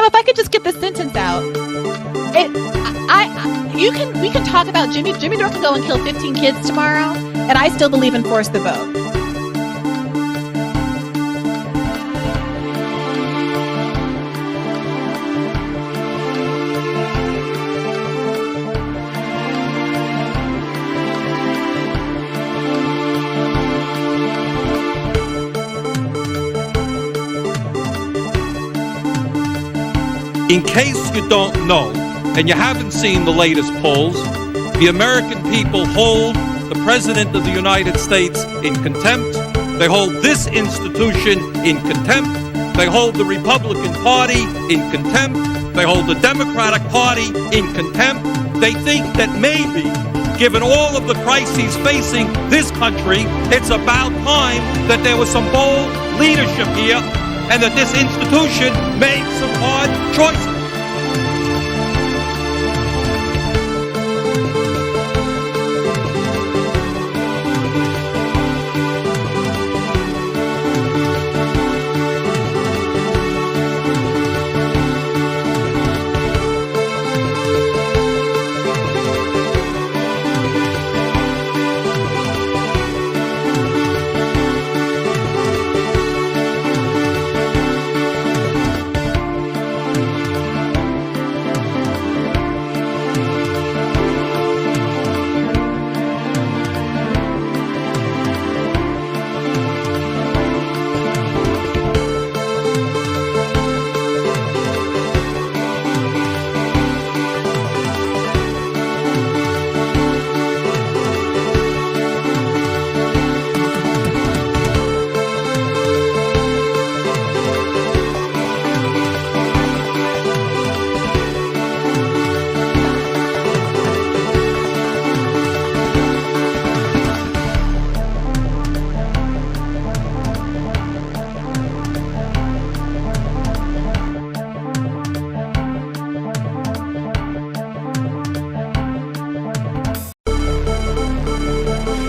if I could just get this sentence out. We can talk about Jimmy Dore can go and kill 15 kids tomorrow, and I still believe in force the vote. In case you don't know, and you haven't seen the latest polls, the American people hold the President of the United States in contempt. They hold this institution in contempt. They hold the Republican Party in contempt. They hold the Democratic Party in contempt. They think that maybe, given all of the crises facing this country, it's about time that there was some bold leadership here and that this institution made some hard choices.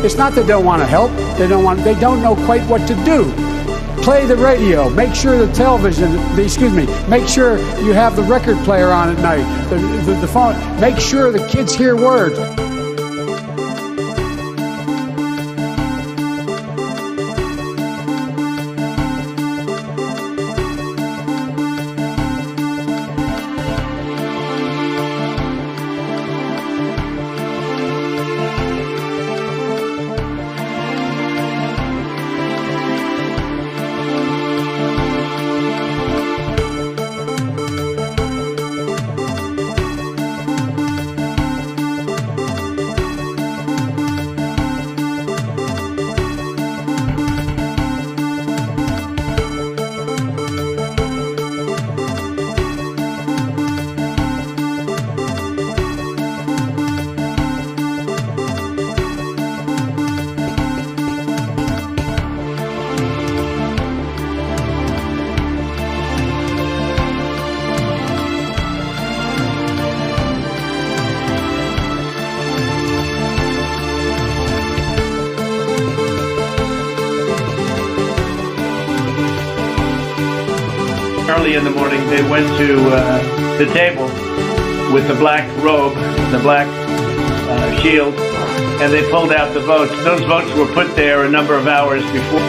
It's not that they don't want to help. They don't know quite what to do. Play the radio. Make sure the television, make sure you have the record player on at night, the phone. Make sure the kids hear words. Early in the morning, they went to the table with the black robe, the black shield, and they pulled out the votes. Those votes were put there a number of hours before.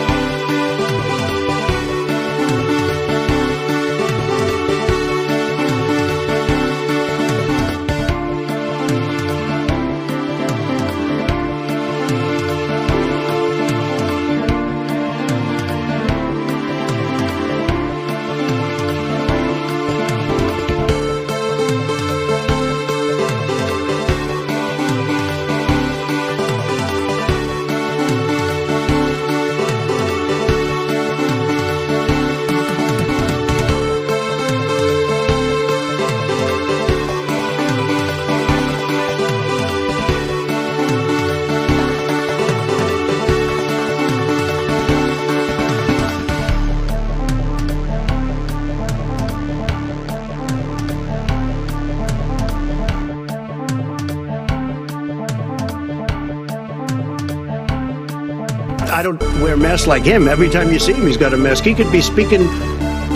I don't wear masks like him. Every time you see him, he's got a mask. He could be speaking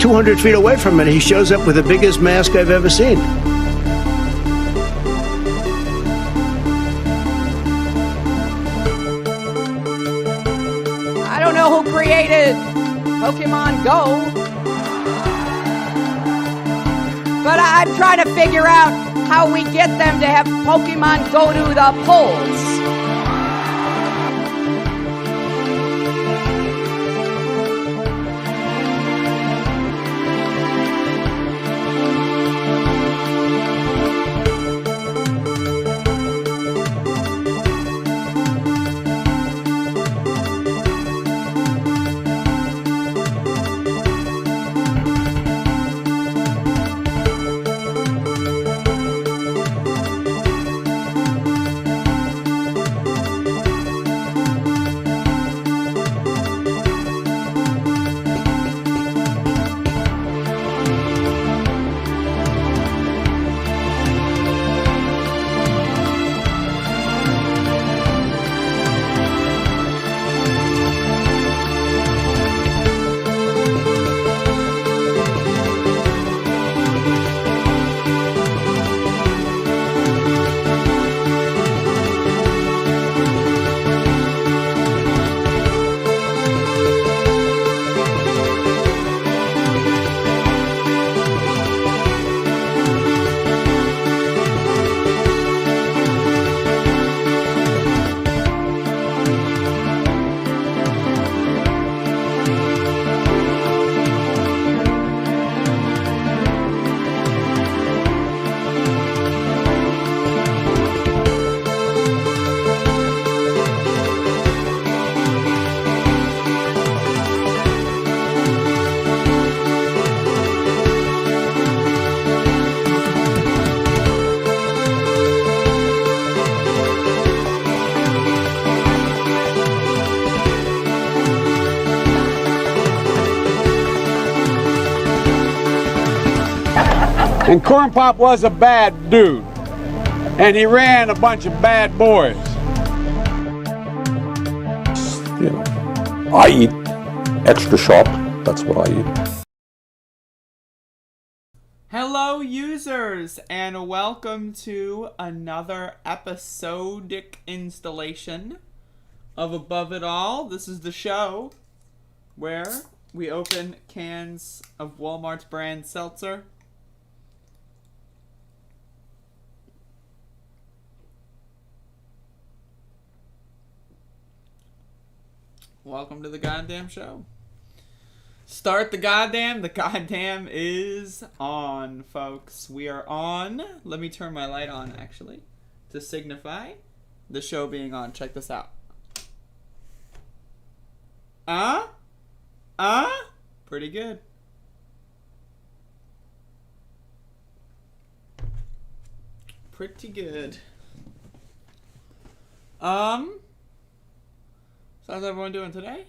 200 feet away from it, he shows up with the biggest mask I've ever seen. I don't know who created Pokemon Go, but I'm trying to figure out how we get them to have Pokemon go to the polls. And Corn Pop was a bad dude. And he ran a bunch of bad boys. You know, I eat extra sharp. That's what I eat. Hello, users, and welcome to another episodic installation of Above It All. This is the show where we open cans of Walmart's brand seltzer. Welcome to the goddamn show. Start the goddamn is on, folks. We are on. Let me turn my light on, actually, to signify the show being on. Check this out. Pretty good. Pretty good. So how's everyone doing today?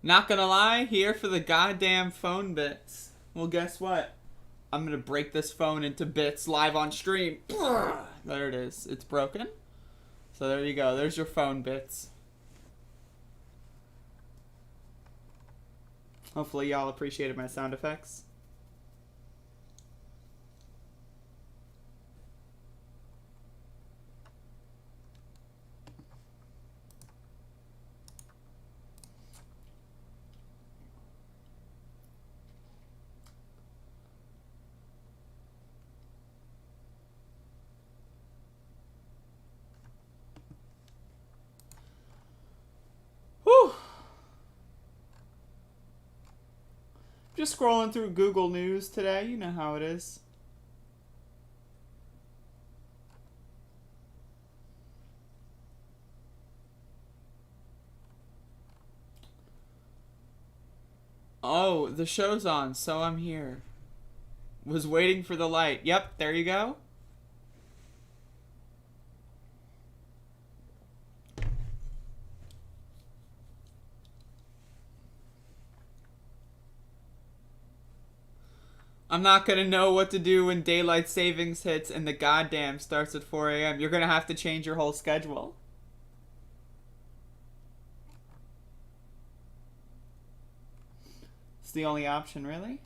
Not gonna lie, here for the goddamn phone bits. Well, guess what? I'm gonna break this phone into bits live on stream. There it is. It's broken. So there you go. There's your phone bits. Hopefully y'all appreciated my sound effects. Just scrolling through Google News today. You know how it is. Oh, the show's on, so I'm here. Was waiting for the light. Yep, there you go. I'm not gonna know what to do when daylight savings hits and the goddamn starts at 4 a.m. You're gonna have to change your whole schedule. It's the only option, really?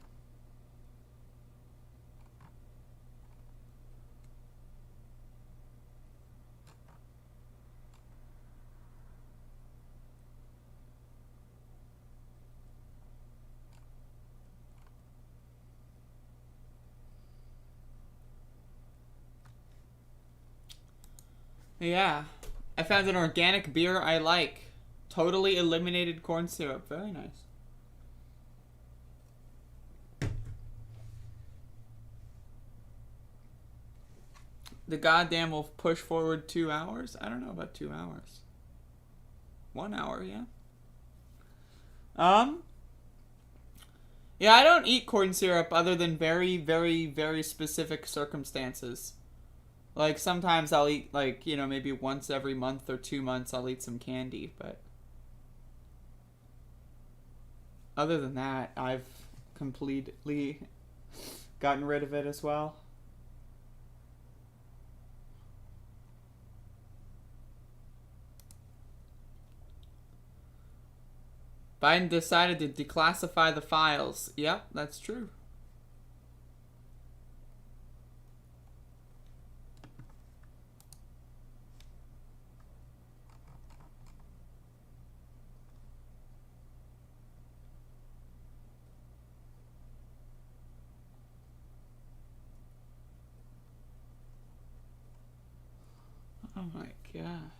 Yeah. I found an organic beer I like. Totally eliminated corn syrup. Very nice. The goddamn will push forward 2 hours? I don't know about 2 hours. 1 hour, yeah. Yeah, I don't eat corn syrup other than very, very, very specific circumstances. Like, sometimes I'll eat, like, you know, maybe once every month or 2 months I'll eat some candy, but other than that, I've completely gotten rid of it as well. Biden decided to declassify the files. Yep, that's true. Oh my god.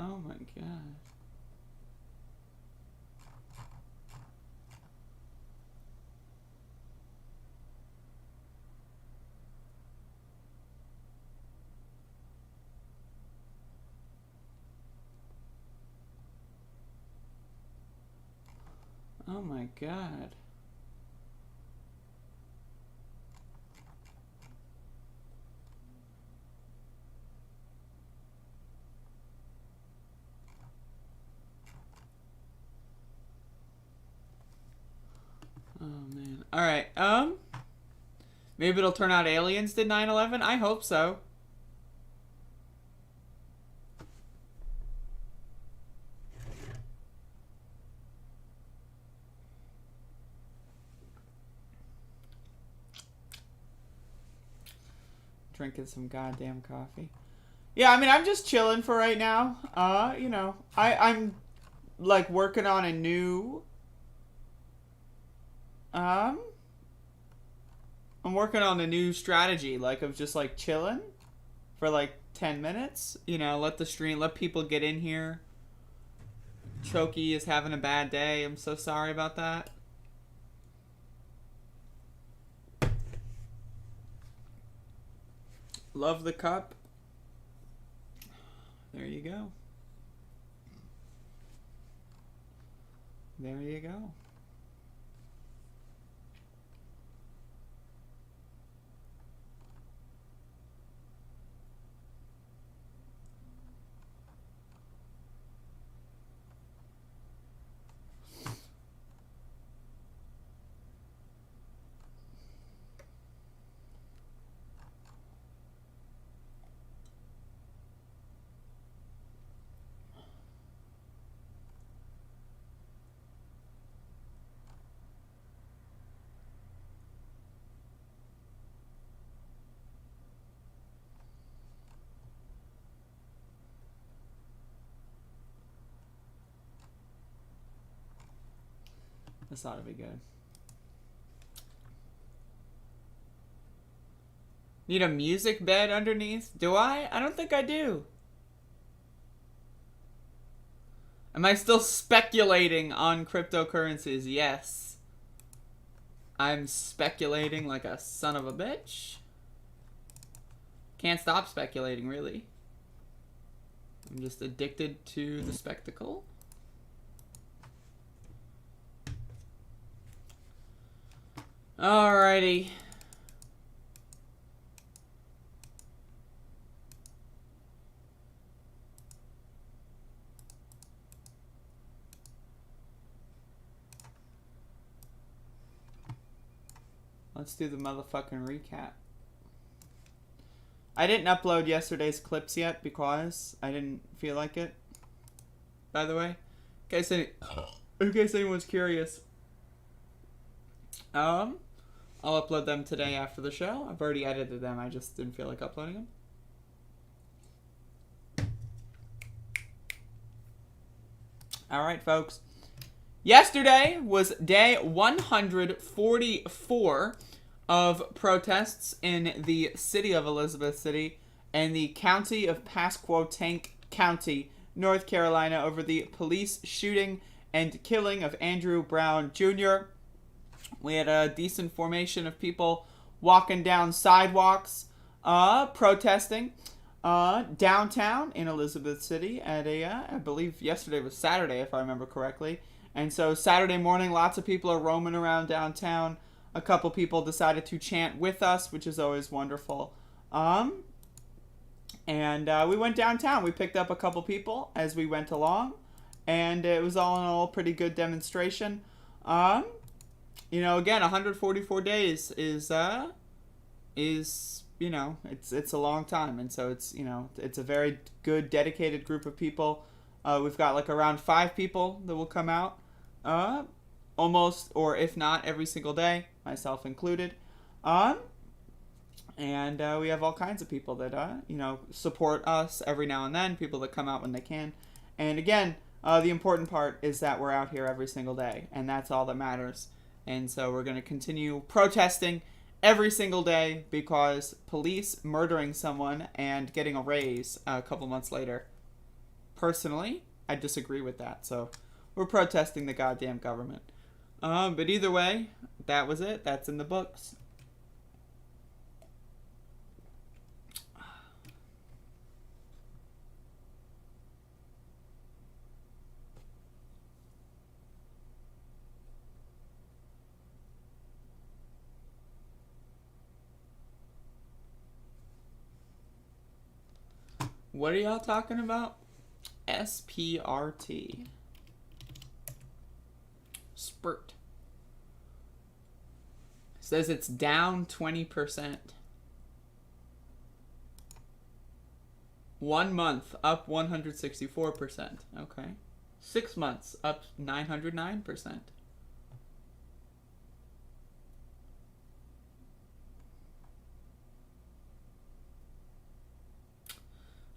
Oh my god. Oh my god. Oh man. Alright, maybe it'll turn out aliens did 9/11? I hope so. Drinking some goddamn coffee. Yeah, I mean, I'm just chilling for right now. You know, I'm like working on a new I'm working on a new strategy, like of just like chilling for like 10 minutes. You know, let people get in here. Choki is having a bad day. I'm so sorry about that. Love the cup. There you go. There you go. This ought to be good. Need a music bed underneath? Do I? I don't think I do. Am I still speculating on cryptocurrencies? Yes. I'm speculating like a son of a bitch. Can't stop speculating, really. I'm just addicted to the spectacle. Alrighty. Let's do the motherfucking recap. I didn't upload yesterday's clips yet because I didn't feel like it. by the way. In case anyone's curious. I'll upload them today after the show. I've already edited them. I just didn't feel like uploading them. All right, folks. Yesterday was day 144 of protests in the city of Elizabeth City and the county of Pasquotank County, North Carolina, over the police shooting and killing of Andrew Brown Jr. We had a decent formation of people walking down sidewalks, protesting downtown in Elizabeth City at I believe yesterday was Saturday, if I remember correctly. And so Saturday morning, lots of people are roaming around downtown. A couple people decided to chant with us, which is always wonderful. And we went downtown. We picked up a couple people as we went along. And it was all in all a pretty good demonstration. You know, again, 144 days is you know, it's a long time. And so it's, you know, it's a very good, dedicated group of people. We've got like around 5 people that will come out almost, or if not, every single day, myself included. And we have all kinds of people that, you know, support us every now and then, people that come out when they can. And again, the important part is that we're out here every single day, and that's all that matters. And so we're going to continue protesting every single day because police murdering someone and getting a raise a couple months later. Personally, I disagree with that. So we're protesting the goddamn government. But either way, that was it. That's in the books. What are y'all talking about? SPRT. Spurt. Says it's down 20%. 1 month up 164%. Okay. 6 months up 909%.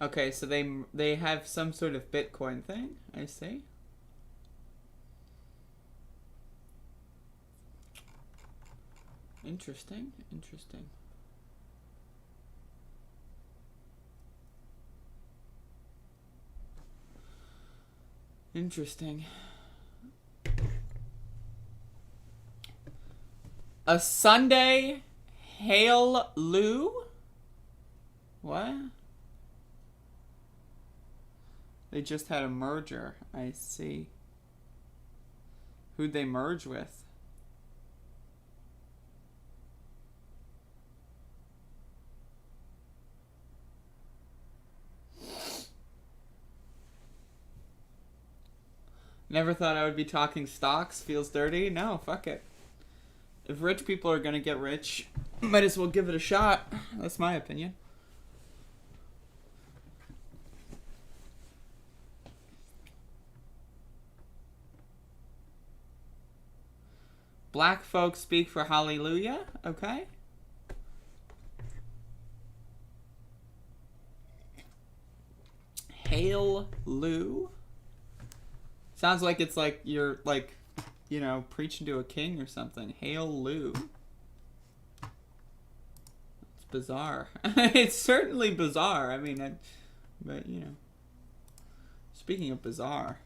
Okay, so they have some sort of Bitcoin thing, I see. Interesting, interesting. Interesting. A Sunday Hail Lou? What? They just had a merger. I see. Who'd they merge with? Never thought I would be talking stocks. Feels dirty? No, fuck it. If rich people are gonna get rich, might as well give it a shot. That's my opinion. Black folks speak for hallelujah. Okay. Hail Lou. Sounds like it's like you're like, you know, preaching to a king or something. Hail Lou. It's bizarre. It's certainly bizarre. I mean, but you know. Speaking of bizarre.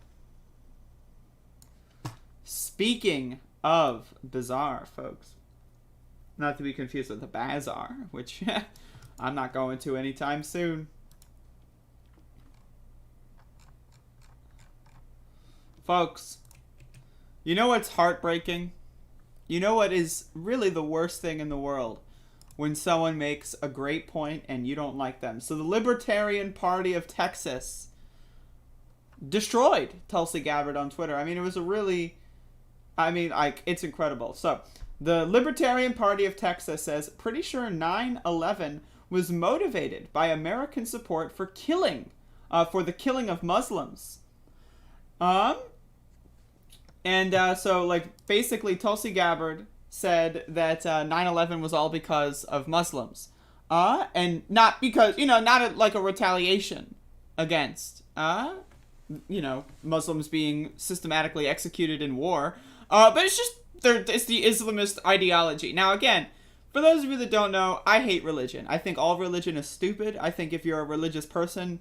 Speaking of bizarre, folks. Not to be confused with the bazaar, which I'm not going to anytime soon. Folks, you know what's heartbreaking? You know what is really the worst thing in the world? When someone makes a great point and you don't like them. So the Libertarian Party of Texas destroyed Tulsi Gabbard on Twitter. I mean, it was a really... I mean, like, it's incredible. So, the Libertarian Party of Texas says, pretty sure 9/11 was motivated by American support for the killing of Muslims. So, like, basically, Tulsi Gabbard said that 9/11 was all because of Muslims. And not because, not like a retaliation against, Muslims being systematically executed in war. But it's just, it's the Islamist ideology. Now, again, for those of you that don't know, I hate religion. I think all religion is stupid. I think if you're a religious person,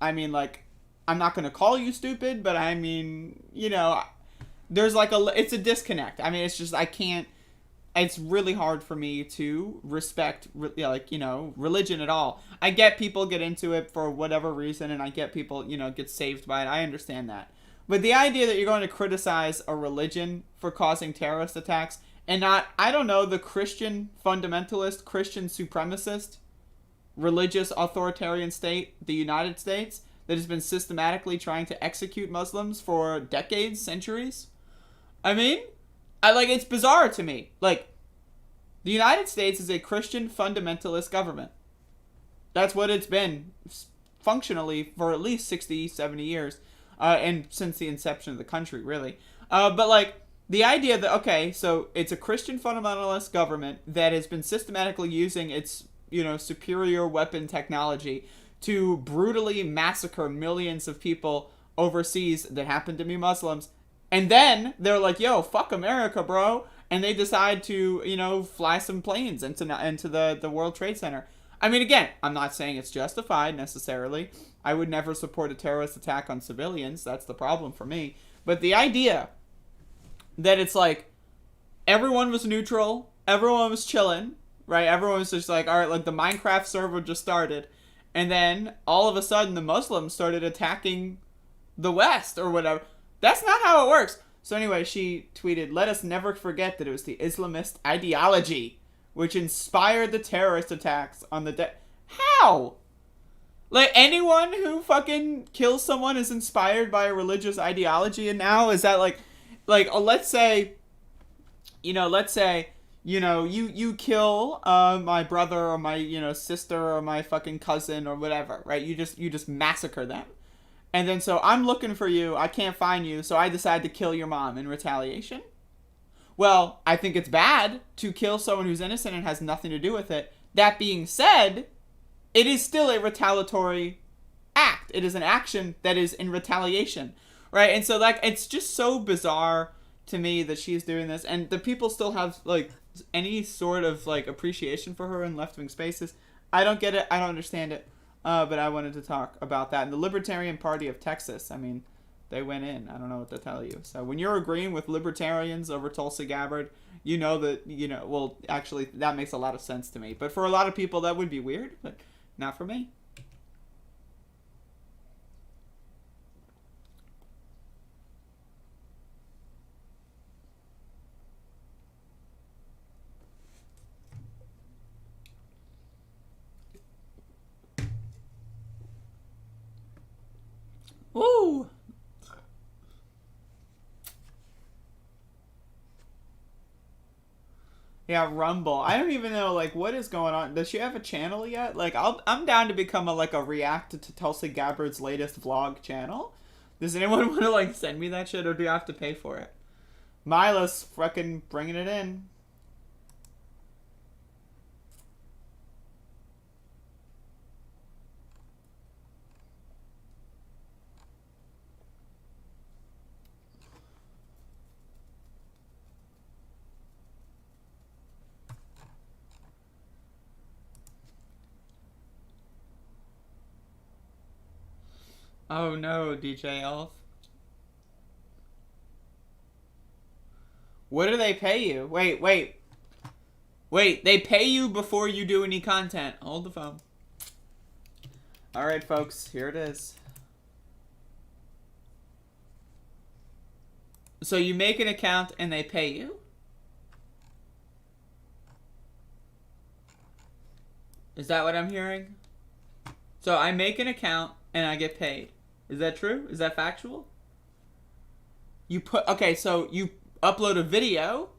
I mean, like, I'm not going to call you stupid, but I mean, there's like it's a disconnect. I mean, it's just, it's really hard for me to respect, religion at all. I get people get into it for whatever reason, and I get people, get saved by it. I understand that. But the idea that you're going to criticize a religion for causing terrorist attacks and not, I don't know, the Christian fundamentalist, Christian supremacist, religious authoritarian state, the United States, that has been systematically trying to execute Muslims for decades, centuries. I mean, it's bizarre to me. Like, the United States is a Christian fundamentalist government. That's what it's been functionally for at least 60, 70 years. And since the inception of the country, really. But, like, the idea that, okay, so it's a Christian fundamentalist government that has been systematically using its, superior weapon technology to brutally massacre millions of people overseas that happen to be Muslims. And then they're like, yo, fuck America, bro. And they decide to, fly some planes into the World Trade Center. I mean, again, I'm not saying it's justified necessarily. I would never support a terrorist attack on civilians. That's the problem for me. But the idea that it's like everyone was neutral, everyone was chilling, right? Everyone was just like, all right, like the Minecraft server just started. And then all of a sudden the Muslims started attacking the West or whatever. That's not how it works. So anyway, she tweeted, let us never forget that it was the Islamist ideology which inspired the terrorist attacks on the How? Like, anyone who fucking kills someone is inspired by a religious ideology, and now is that let's say, you kill my brother or my, sister or my fucking cousin or whatever, right? You just massacre them. And then so I'm looking for you, I can't find you, so I decide to kill your mom in retaliation. Well, I think it's bad to kill someone who's innocent and has nothing to do with it. That being said, it is still a retaliatory act. It is an action that is in retaliation, right? And so, it's just so bizarre to me that she's doing this, and the people still have, any sort of, appreciation for her in left-wing spaces. I don't get it. I don't understand it. But I wanted to talk about that. And the Libertarian Party of Texas, I mean, they went in. I don't know what to tell you. So when you're agreeing with libertarians over Tulsi Gabbard, you know that, well, actually, that makes a lot of sense to me. But for a lot of people, that would be weird, but not for me. Woo! Yeah, Rumble. I don't even know, what is going on. Does she have a channel yet? I'm down to become a react to Tulsi Gabbard's latest vlog channel. Does anyone want to, send me that shit, or do I have to pay for it? Mila's fucking bringing it in. Oh no, DJ Elf. What do they pay you? Wait, they pay you before you do any content. Hold the phone. Alright, folks, here it is. So you make an account and they pay you? Is that what I'm hearing? So I make an account and I get paid. Is that true? Is that factual? Okay, so you upload a video.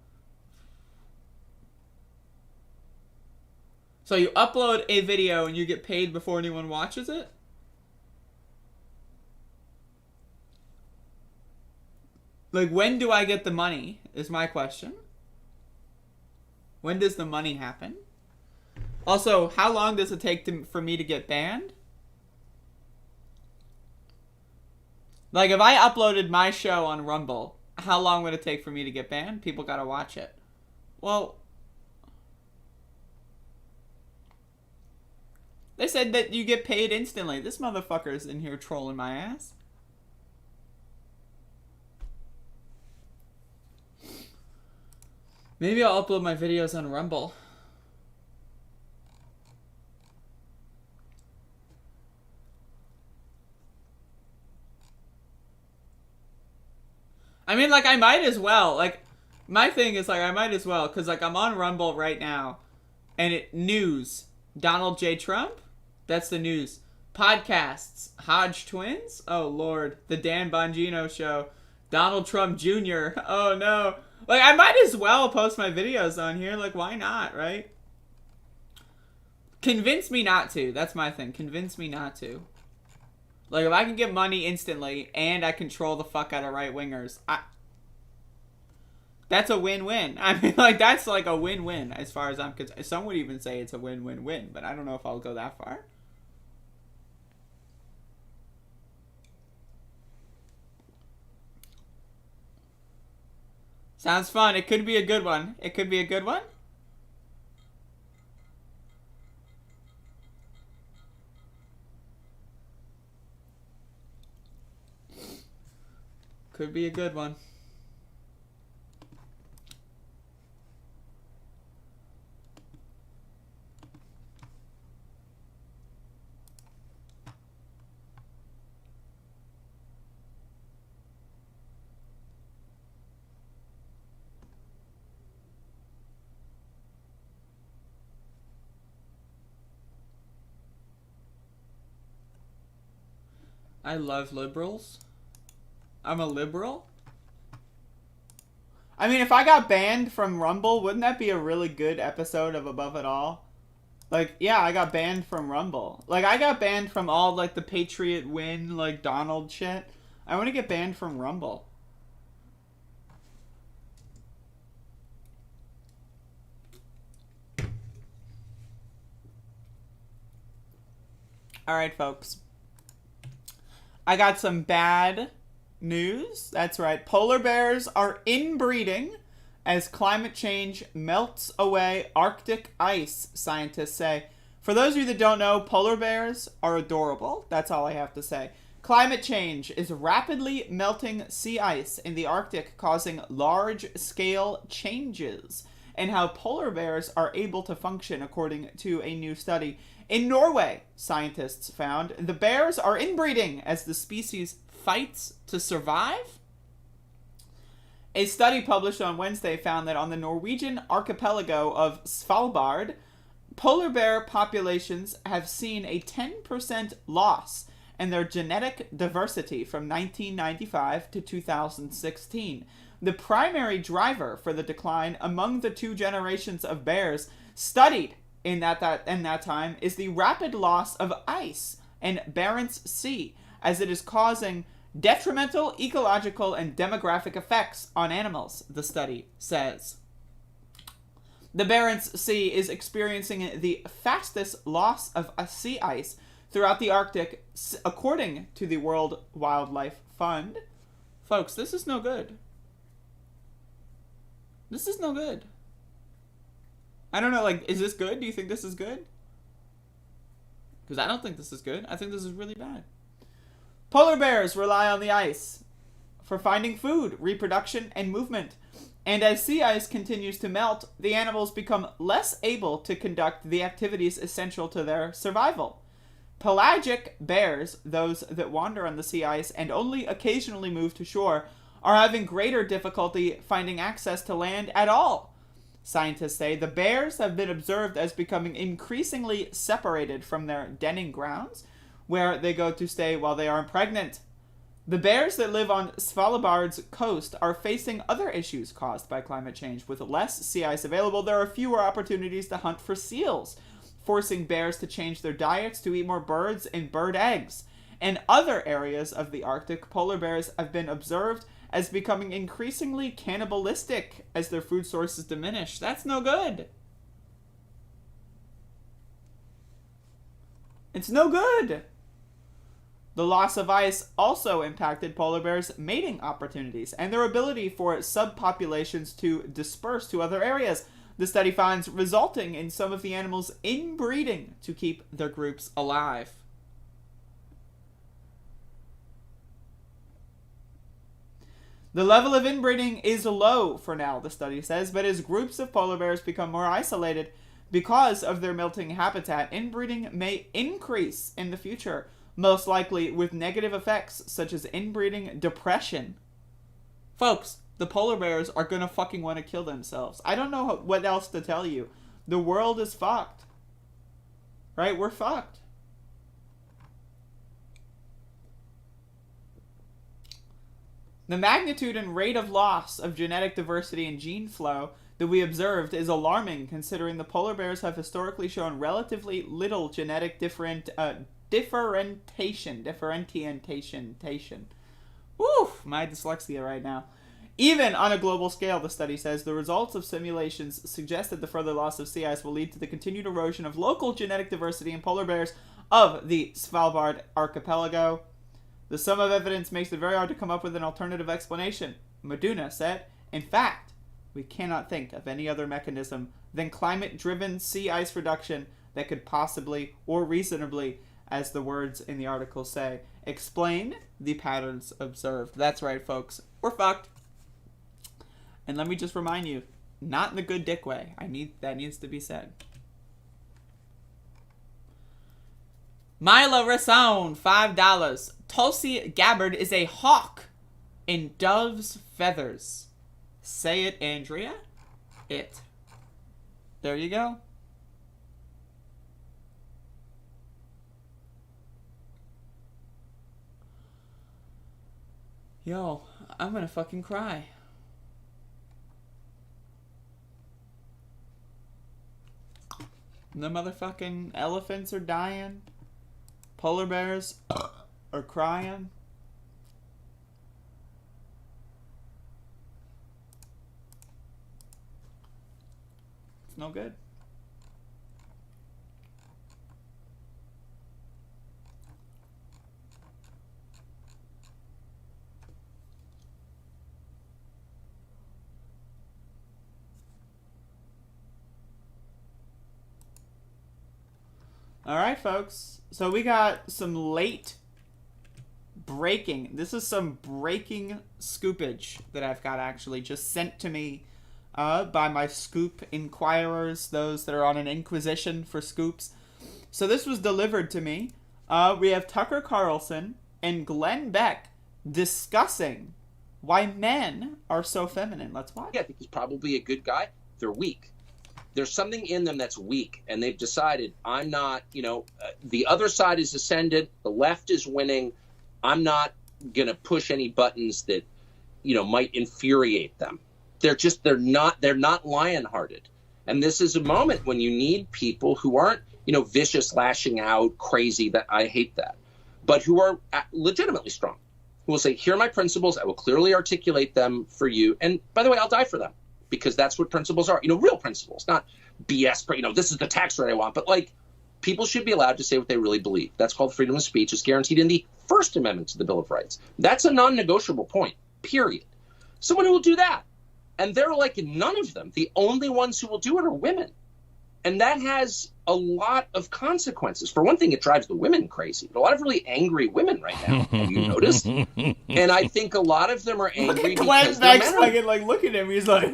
So you upload a video and you get paid before anyone watches it? Like, when do I get the money, is my question. When does the money happen? Also, how long does it take for me to get banned? Like, if I uploaded my show on Rumble, how long would it take for me to get banned? People gotta watch it. Well, they said that you get paid instantly. This motherfucker's in here trolling my ass. Maybe I'll upload my videos on Rumble. I mean, like, I might as well. Like, my thing is, like, I might as well. Because, like, I'm on Rumble right now. And news. Donald J. Trump? That's the news. Podcasts. Hodge Twins? Oh, Lord. The Dan Bongino Show. Donald Trump Jr. Oh, no. Like, I might as well post my videos on here. Like, why not, right? Convince me not to. That's my thing. Convince me not to. Like, if I can get money instantly and I control the fuck out of right-wingers, that's a win-win. I mean, like, that's like a win-win as far as I'm concerned. Some would even say it's a win-win-win, but I don't know if I'll go that far. Sounds fun. It could be a good one. It could be a good one. Could be a good one. I love liberals. I'm a liberal. I mean, if I got banned from Rumble, wouldn't that be a really good episode of Above It All? Like, yeah, I got banned from Rumble. Like, I got banned from all, like, the Patriot Win, like, Donald shit. I want to get banned from Rumble. Alright, folks. I got some bad news. That's right. Polar bears are inbreeding as climate change melts away Arctic ice, scientists say. For those of you that don't know, polar bears are adorable. That's all I have to say. Climate change is rapidly melting sea ice in the Arctic, causing large-scale changes in how polar bears are able to function, according to a new study. In Norway, scientists found the bears are inbreeding as the species fights to survive. A study published on Wednesday found that on the Norwegian archipelago of Svalbard, polar bear populations have seen a 10% loss in their genetic diversity from 1995 to 2016. The primary driver for the decline among the two generations of bears studied in that time is the rapid loss of ice in Barents Sea, as it is causing detrimental ecological and demographic effects on animals, the study says. The Barents Sea is experiencing the fastest loss of sea ice throughout the Arctic, according to the World Wildlife Fund. Folks, this is no good. This is no good. I don't know, like, is this good? Do you think this is good? Because I don't think this is good. I think this is really bad. Polar bears rely on the ice for finding food, reproduction, and movement. And as sea ice continues to melt, the animals become less able to conduct the activities essential to their survival. Pelagic bears, those that wander on the sea ice and only occasionally move to shore, are having greater difficulty finding access to land at all. Scientists say the bears have been observed as becoming increasingly separated from their denning grounds, where they go to stay while they are pregnant. The bears that live on Svalbard's coast are facing other issues caused by climate change. With less sea ice available, there are fewer opportunities to hunt for seals, forcing bears to change their diets to eat more birds and bird eggs. In other areas of the Arctic, polar bears have been observed as becoming increasingly cannibalistic as their food sources diminish. That's no good. It's no good. The loss of ice also impacted polar bears' mating opportunities and their ability for subpopulations to disperse to other areas. The study finds resulting in some of the animals inbreeding to keep their groups alive. The level of inbreeding is low for now, the study says, but as groups of polar bears become more isolated because of their melting habitat, inbreeding may increase in the future, most likely with negative effects such as inbreeding depression. Folks, the polar bears are gonna fucking want to kill themselves. I don't know what else to tell you. The world is fucked. Right? We're fucked. The magnitude and rate of loss of genetic diversity and gene flow that we observed is alarming, considering the polar bears have historically shown relatively little genetic differentiation. Woo! My dyslexia right now. Even on a global scale, the study says, the results of simulations suggest that the further loss of sea ice will lead to the continued erosion of local genetic diversity in polar bears of the Svalbard archipelago. The sum of evidence makes it very hard to come up with an alternative explanation, Meduna said. In fact, we cannot think of any other mechanism than climate-driven sea ice reduction that could possibly, or reasonably, as the words in the article say, explain the patterns observed. That's right, folks. We're fucked. And let me just remind you, not in the good dick way. That needs to be said. Myla Rasound, $5. Tulsi Gabbard is a hawk in dove's feathers. Say it, Andrea. It. There you go. Yo, I'm gonna fucking cry. The motherfucking elephants are dying. Polar bears are crying. It's no good. All right, folks. So we got some late breaking. This is some breaking scoopage that I've got actually just sent to me by my scoop inquirers, those that are on an inquisition for scoops. So this was delivered to me. We have Tucker Carlson and Glenn Beck discussing why men are so feminine. Let's watch. Yeah, I think he's probably a good guy. They're weak. There's something in them that's weak, and they've decided, I'm not, the other side is ascendant, the left is winning, I'm not going to push any buttons that, might infuriate them. They're not lion-hearted. And this is a moment when you need people who aren't, vicious, lashing out, crazy, that I hate that, but who are legitimately strong, who will say, here are my principles, I will clearly articulate them for you, and by the way, I'll die for them. Because that's what principles are, real principles, not BS. This is the tax rate I want, but people should be allowed to say what they really believe. That's called freedom of speech. It's guaranteed in the First Amendment to the Bill of Rights. That's a non-negotiable point, period. Someone who will do that. And they're none of them. The only ones who will do it are women. And that has a lot of consequences. For one thing, it drives the women crazy. A lot of really angry women right now. Have you noticed? And I think a lot of them are angry because they're men. Look at him. He's like,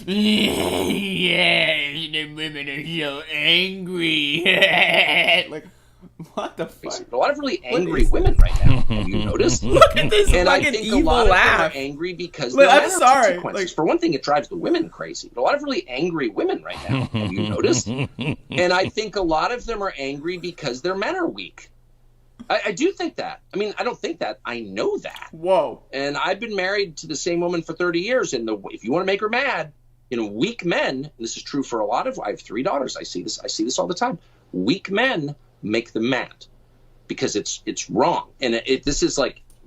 yeah, the women are so angry. What the fuck? A lot of really angry women right now. Have you noticed? Look at this and fucking I think evil a lot laugh. of them are angry because I'm sorry. For one thing, it drives the women crazy. A lot of really angry women right now. Have you noticed? And I think a lot of them are angry because their men are weak. I do think that. I don't think that. I know that. Whoa. And I've been married to the same woman for 30 years. And if you want to make her mad, weak men, and this is true for a lot of, I have 3 daughters. I see this all the time. Weak men make them mad because it's wrong. And this is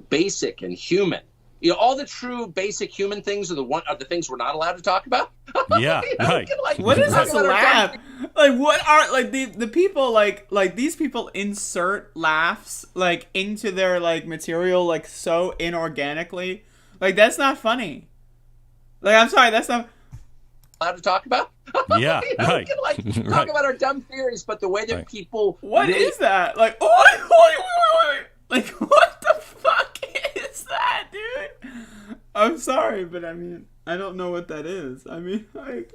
basic and human. You know, all the true basic human things are the things we're not allowed to talk about. Yeah, right. What is this laugh? Like, what are like the people like these people insert laughs like into their like material like so inorganically. Like, that's not funny. Like, I'm sorry, that's not allowed to talk about. Yeah, you know, right. We can, like, talk about our dumb theories, but the way that people What really... is that? Like, oi. Like, what the fuck is that, dude? I'm sorry, but I mean, I don't know what that is. I mean, like,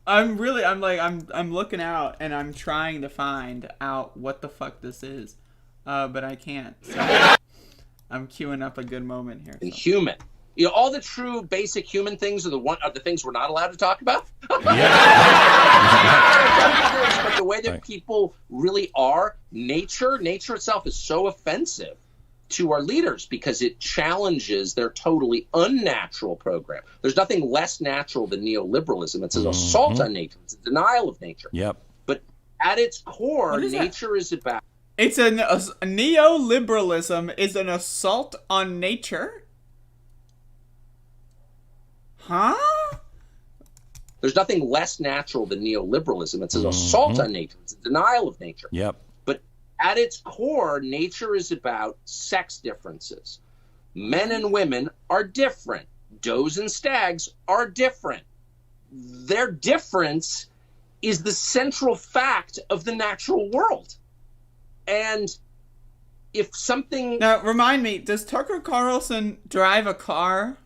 I'm looking out and I'm trying to find out what the fuck this is, but I can't. So I'm queuing up a good moment here. And human. You know, all the true basic human things are the things we're not allowed to talk about. Yeah. But the way that people really are, nature itself is so offensive to our leaders because it challenges their totally unnatural program. There's nothing less natural than neoliberalism. It's an assault on nature. It's a denial of nature. Yep. But at its core, nature is about... It's a neoliberalism is an assault on nature? Huh? There's nothing less natural than neoliberalism. It's an assault on nature. It's a denial of nature. Yep. But at its core, nature is about sex differences. Men and women are different. Does and stags are different. Their difference is the central fact of the natural world. And if something... Now, remind me, does Tucker Carlson drive a car?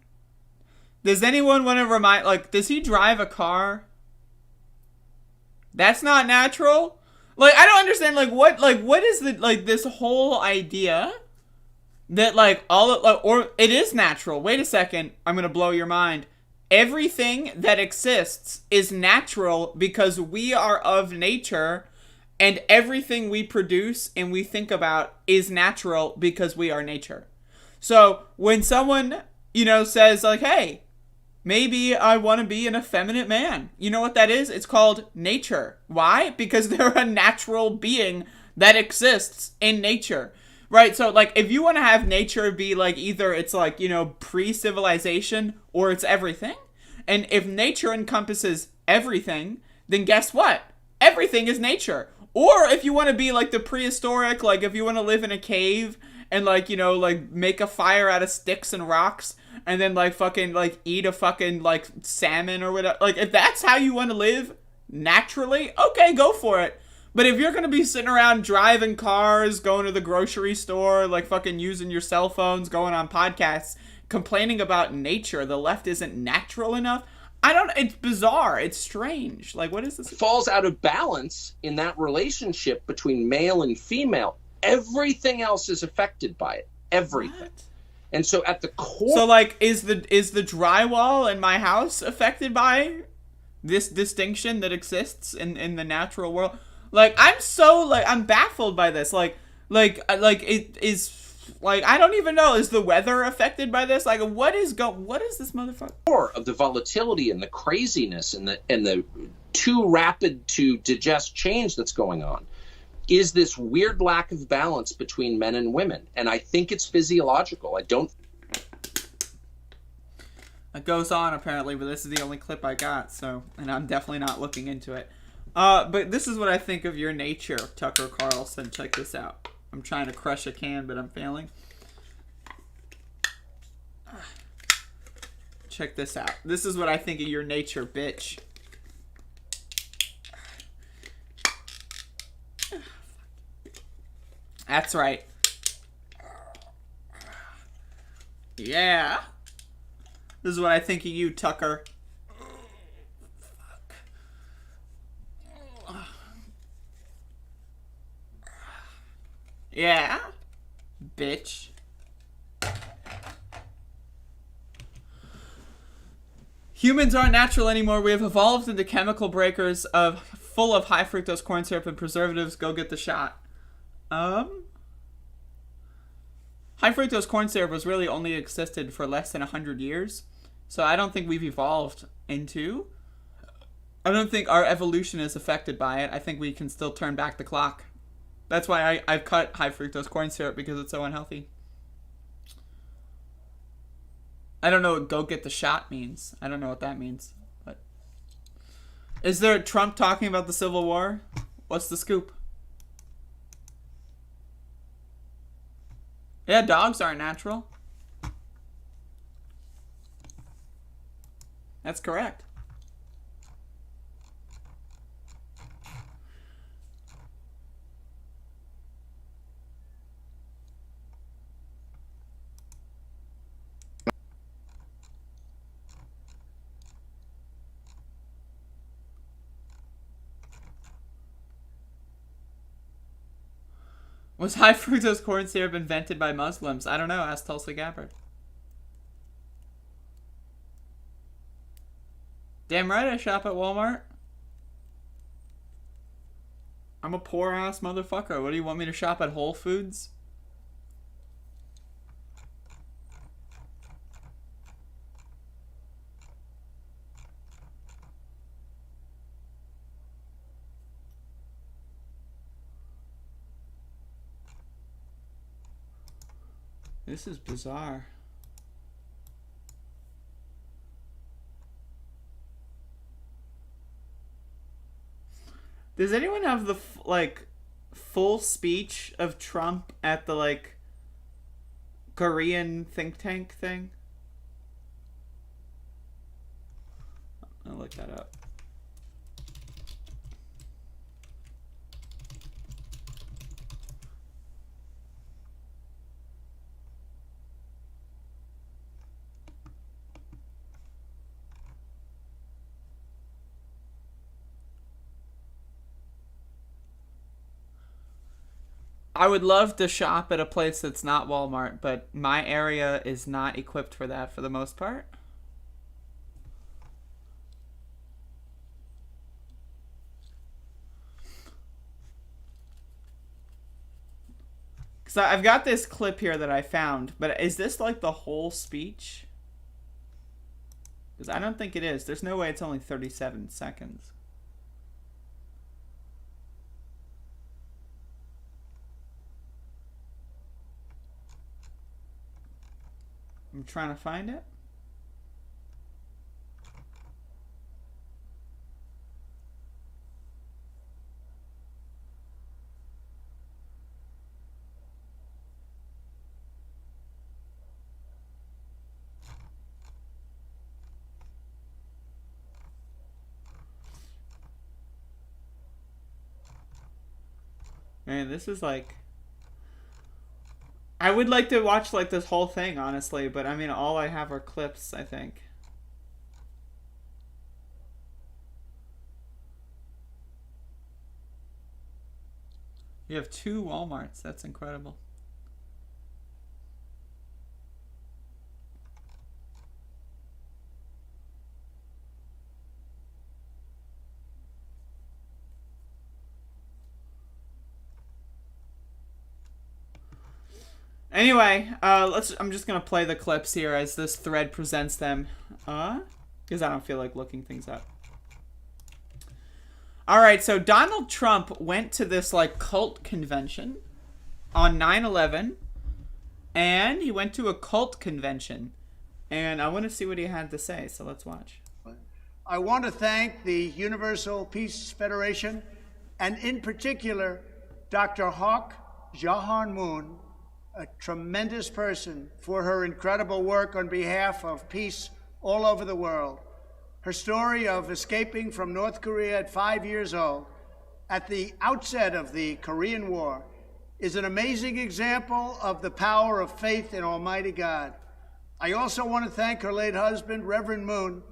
Does anyone want to remind, like, does he drive a car? That's not natural? Like, I don't understand, like, what is the, like, this whole idea that, like, or it is natural. Wait a second, I'm going to blow your mind. Everything that exists is natural because we are of nature, and everything we produce and we think about is natural because we are nature. So, when someone, you know, says, like, hey, maybe I want to be an effeminate man. You know what that is? It's called nature. Why? Because they're a natural being that exists in nature. Right? So, like, if you want to have nature be, like, either it's, like, you know, pre-civilization or it's everything. And if nature encompasses everything, then guess what? Everything is nature. Or if you want to be, like, the prehistoric, like, if you want to live in a cave and, like, you know, like, make a fire out of sticks and rocks, and then, like, fucking, like, eat a fucking, like, salmon or whatever. Like, if that's how you want to live naturally, okay, go for it. But if you're going to be sitting around driving cars, going to the grocery store, like, fucking using your cell phones, going on podcasts, complaining about nature, the left isn't natural enough, it's bizarre. It's strange. Like, what is this? Falls out of balance in that relationship between male and female. Everything else is affected by it. Everything. What? And so at the core... So, like, is the drywall in my house affected by this distinction that exists in the natural world? Like, I'm baffled by this. Like it is... Like, I don't even know. Is the weather affected by this? Like, what is this motherfucker? Core of the volatility and the craziness and the too rapid to digest change that's going on is this weird lack of balance between men and women. And I think it's physiological. It goes on, apparently, but this is the only clip I got, so, and I'm definitely not looking into it. But this is what I think of your nature, Tucker Carlson. Check this out. I'm trying to crush a can, but I'm failing. Check this out. This is what I think of your nature, bitch. That's right. Yeah. This is what I think of you, Tucker. Yeah. Bitch. Humans aren't natural anymore. We have evolved into chemical breakers full of high fructose corn syrup and preservatives. Go get the shot. High fructose corn syrup was really only existed for less than 100 years. So I don't think we've evolved into... I don't think our evolution is affected by it. I think we can still turn back the clock. That's why I've cut high fructose corn syrup, because it's so unhealthy. I don't know what "go get the shot" means. I don't know what that means. But is there Trump talking about the Civil War? What's the scoop? Yeah, dogs aren't natural. That's correct. Was high fructose corn syrup invented by Muslims? I don't know. Ask Tulsi Gabbard. Damn right I shop at Walmart. I'm a poor ass motherfucker. What do you want me to shop at Whole Foods? This is bizarre. Does anyone have the full speech of Trump at the Korean think tank thing? I'll look that up. I would love to shop at a place that's not Walmart, but my area is not equipped for that for the most part. So I've got this clip here that I found, but is this like the whole speech? Because I don't think it is. There's no way it's only 37 seconds. I'm trying to find it. Man, this is like... I would like to watch this whole thing, honestly, but I mean, all I have are clips, I think. You have 2 Walmarts. That's incredible. Anyway, I'm just gonna play the clips here as this thread presents them, because I don't feel like looking things up. All right, so Donald Trump went to this cult convention on 9/11, and he went to a cult convention, and I want to see what he had to say. So let's watch. I want to thank the Universal Peace Federation, and in particular, Dr. Hawk Jahan Moon, a tremendous person, for her incredible work on behalf of peace all over the world. Her story of escaping from North Korea at 5 years old, at the outset of the Korean War, is an amazing example of the power of faith in Almighty God. I also want to thank her late husband, Reverend Moon,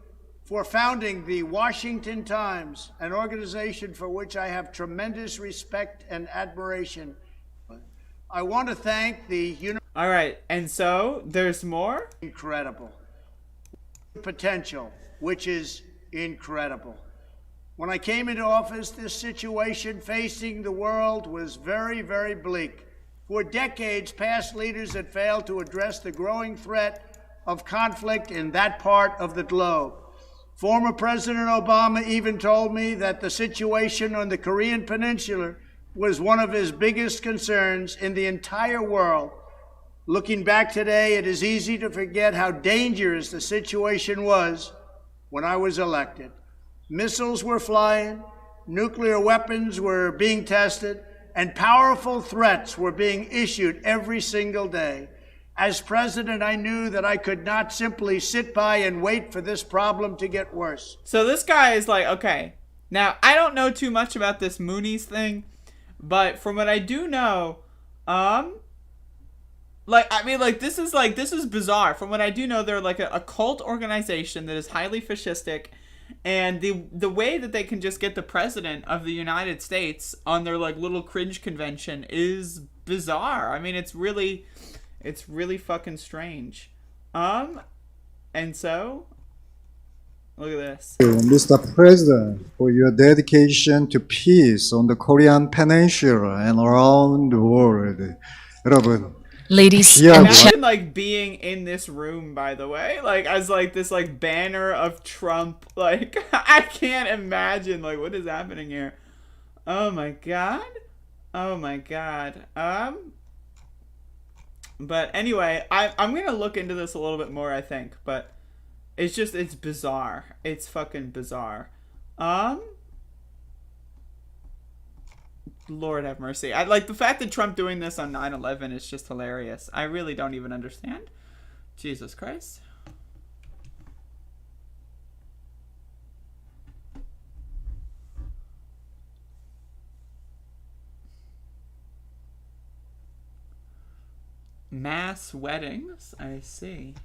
for founding the Washington Times, an organization for which I have tremendous respect and admiration. I want to thank the... All right, and so there's more? Incredible. Potential, which is incredible. When I came into office, this situation facing the world was very, very bleak. For decades, past leaders had failed to address the growing threat of conflict in that part of the globe. Former President Obama even told me that the situation on the Korean Peninsula was one of his biggest concerns in the entire world. Looking back today, it is easy to forget how dangerous the situation was when I was elected. Missiles were flying, nuclear weapons were being tested, and powerful threats were being issued every single day. As president, I knew that I could not simply sit by and wait for this problem to get worse. So this guy is like, okay, now I don't know too much about this Moonies thing, but from what I do know, this is bizarre. From what I do know, they're like a cult organization that is highly fascistic, and the way that they can just get the president of the United States on their like little cringe convention is bizarre. I mean, it's really fucking strange. And so look at this. Mr. President, for your dedication to peace on the Korean Peninsula and around the world. 여러분, ladies and imagine like being in this room, by the way, like as like this like banner of Trump. Like I can't imagine like what is happening here. Oh my god. But anyway, I'm gonna look into this a little bit more, I think, but it's bizarre. It's fucking bizarre. Lord have mercy. I like the fact that Trump doing this on 9/11 is just hilarious. I really don't even understand. Jesus Christ. Mass weddings, I see.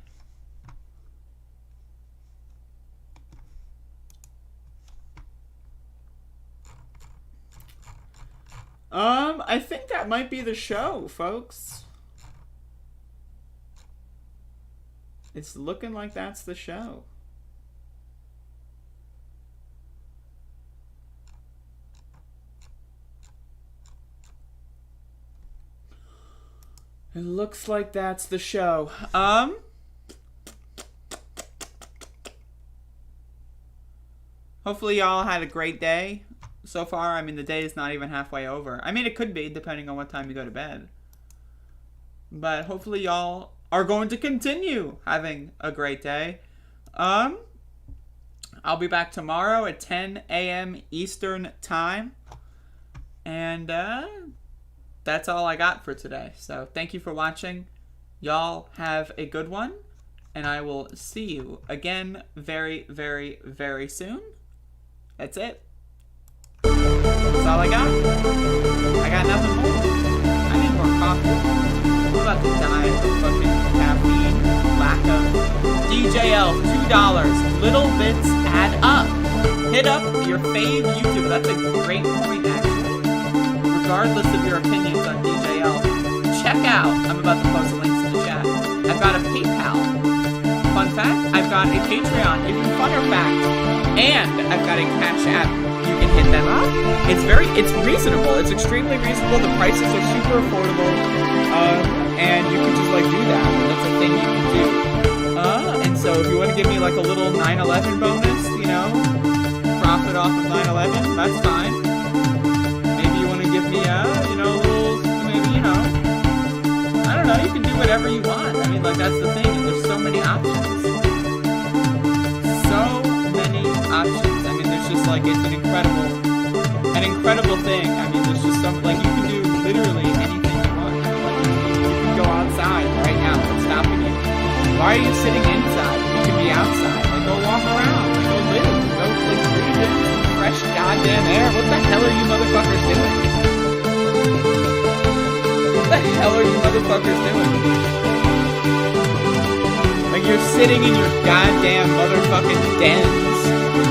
I think that might be the show, folks. It's looking like that's the show. It looks like that's the show. Hopefully y'all had a great day so far. I mean, the day is not even halfway over. I mean, it could be, depending on what time you go to bed. But hopefully y'all are going to continue having a great day. I'll be back tomorrow at 10 a.m. Eastern Time. And, that's all I got for today. So thank you for watching. Y'all have a good one. And I will see you again very, very, very soon. That's it. That's all I got. I got nothing more. I need more coffee. I'm about to die of fucking caffeine. Lack of DJL, $2. Little bits add up. Hit up your fave YouTube. That's a great point, actually. Regardless of your opinions on DJL, check out, I'm about to post the links in the chat, I've got a PayPal. Fun fact, I've got a Patreon, even funner fact, and I've got a Cash App. You can hit them up. It's reasonable. It's extremely reasonable. The prices are super affordable, and you can just like do that. That's a thing you can do. And so if you want to give me like a little 9/11 bonus, you know, profit off of 9/11, that's fine. Give me a little, maybe, I don't know, you can do whatever you want. I mean, like, that's the thing, and there's so many options. So many options. I mean, there's just, like, it's an incredible thing. I mean, there's just like, you can do literally anything you want. Like, you can go outside right now. What's stopping you? Why are you sitting inside? You can be outside. Like, go walk around. Like, go live. Go, like, breathe in fresh goddamn air. What the hell are you motherfuckers doing? What the hell are you motherfuckers doing? Like, you're sitting in your goddamn motherfucking dens.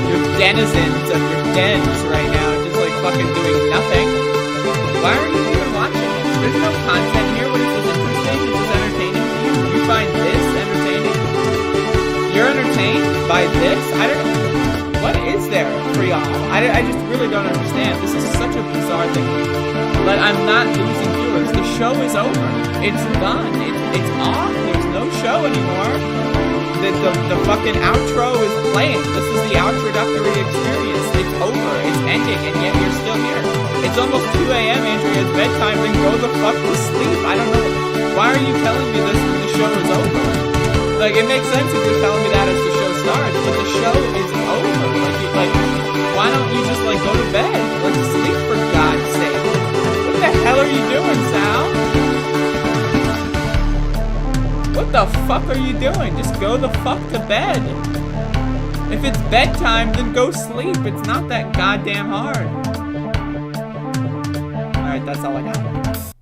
Your denizens of your dens right now, just like fucking doing nothing. Why are you even watching this? There's no content here. What is this interesting? Is this entertaining to you? You find this entertaining? You're entertained by this? I don't know. What is there for y'all? I just really don't understand. This is such a bizarre thing. But I'm not losing viewers. The show is over. It's done. It's off. There's no show anymore. The fucking outro is playing. This is the introductory experience. It's over. It's ending, and yet you're still here. It's almost 2 a.m., Andrea. It's bedtime. Then go the fuck to sleep. I don't know. Why are are you telling me this when the show is over? Like, it makes sense if you're telling me that as the show starts, but the show is over. Like, why don't you just, like, go to bed? Like, sleep, for God's sake. What the hell are you doing, Sal? What the fuck are you doing? Just go the fuck to bed. If it's bedtime, then go sleep. It's not that goddamn hard. Alright, that's all I got.